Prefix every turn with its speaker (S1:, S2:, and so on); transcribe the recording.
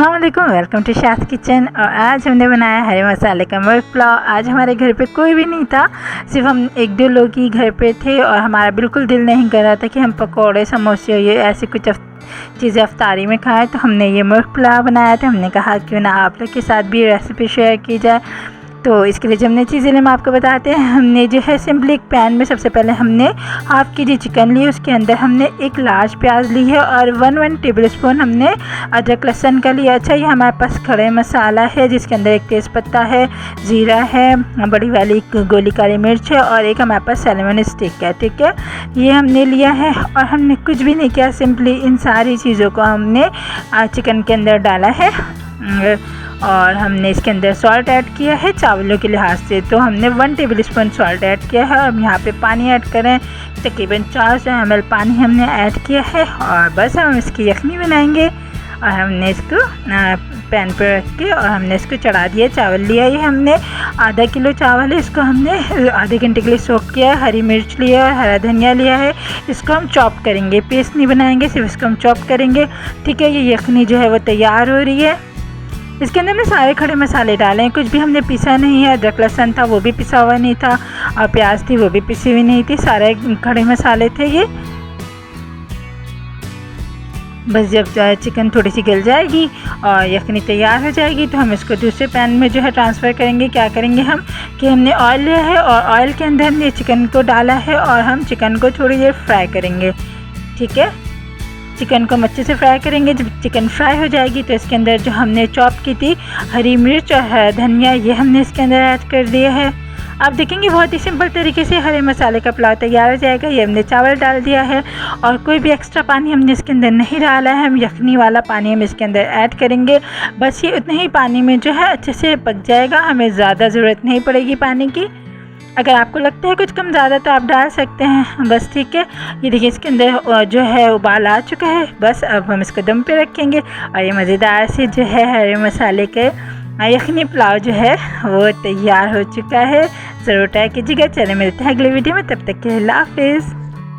S1: अस्सलाम वालेकुम, welcome to Shaz kitchen. और आज हमने बनाया हरे मसाले का मुर्ग पुलाव। आज हमारे घर पे कोई भी नहीं था, सिर्फ हम एक दो लोग ही घर पे थे और हमारा बिल्कुल दिल नहीं कर रहा था कि हम पकौड़े समोसे ये ऐसी कुछ चीज़ें अफ्तारी में खाएं। तो हमने ये मुर्ग पुलाव बनाया था। हमने कहा क्यों ना आप लोग के साथ भी रेसिपी शेयर की जाए। तो इसके लिए जो हमने चीज़ें हम आपको बताते हैं। हमने जो है सिंपली एक पैन में सबसे पहले हमने हाफ़ के जी चिकन ली, उसके अंदर हमने एक लार्ज प्याज ली है और 1 टेबल स्पून हमने अदरक लहसुन का लिया। अच्छा, ये हमारे पास खड़े मसाला है जिसके अंदर एक तेज़पत्ता है, ज़ीरा है, बड़ी वाली गोली काली मिर्च है और एक हमारे पास सेलेमन स्टिक है। ठीक है, ये हमने लिया है और हमने कुछ भी नहीं किया, सिंपली इन सारी चीज़ों को हमने चिकन के अंदर डाला है और हमने इसके अंदर सॉल्ट ऐड किया है चावलों के लिहाज से। तो हमने 1 टेबल स्पून सॉल्ट ऐड किया है और यहाँ पे पानी ऐड करें, तकरीबन 400 ml पानी हमने ऐड किया है और बस हम इसकी यखनी बनाएंगे। और हमने इसको पैन पर रख के और हमने इसको चढ़ा दिया। चावल लिया, ये हमने आधा किलो चावल है, इसको हमने आधे घंटे के लिए सोक किया है। हरी मिर्च लिया है, हरा धनिया लिया है, इसको हम चॉप करेंगे, पेस्ट नहीं बनाएंगे, सिर्फ इसको हम चॉप करेंगे। ठीक है, ये यखनी जो है वो तैयार हो रही है। इसके अंदर हमने सारे खड़े मसाले डाले हैं, कुछ भी हमने पिसा नहीं है। अदरक लहसुन था वो भी पिसा हुआ नहीं था और प्याज थी वो भी पिसी हुई नहीं थी, सारे खड़े मसाले थे ये। बस जब चिकन थोड़ी सी गल जाएगी और यखनी तैयार हो जाएगी तो हम इसको दूसरे पैन में जो है ट्रांसफ़र करेंगे। क्या करेंगे हम कि हमने ऑयल लिया है और ऑयल के अंदर हमने चिकन को डाला है और हम चिकन को थोड़ी देर फ्राई करेंगे। ठीक है, चिकन को हम अच्छे से फ्राई करेंगे। जब चिकन फ्राई हो जाएगी तो इसके अंदर जो हमने चॉप की थी हरी मिर्च और हरा धनिया ये हमने इसके अंदर ऐड कर दिया है। आप देखेंगे बहुत ही सिंपल तरीके से हरे मसाले का पुलाव तैयार हो जाएगा। ये हमने चावल डाल दिया है और कोई भी एक्स्ट्रा पानी हमने इसके अंदर नहीं डाला है। हम यखनी वाला पानी हम इसके अंदर ऐड करेंगे। बस ये उतने ही पानी में जो है अच्छे से पक जाएगा, हमें ज़्यादा ज़रूरत नहीं पड़ेगी पानी की। अगर आपको लगता है कुछ कम ज़्यादा तो आप डाल सकते हैं। बस ठीक है, ये देखिए इसके अंदर जो है उबाल आ चुका है। बस अब हम इसको दम पे रखेंगे और ये मज़ेदार से जो है हरे मसाले के यखनी पुलाव जो है वो तैयार हो चुका है। ज़रूर ट्राई कीजिएगा। चले मिलते हैं अगले वीडियो में, तब तक के लिए अल्लाह हाफ़िज़।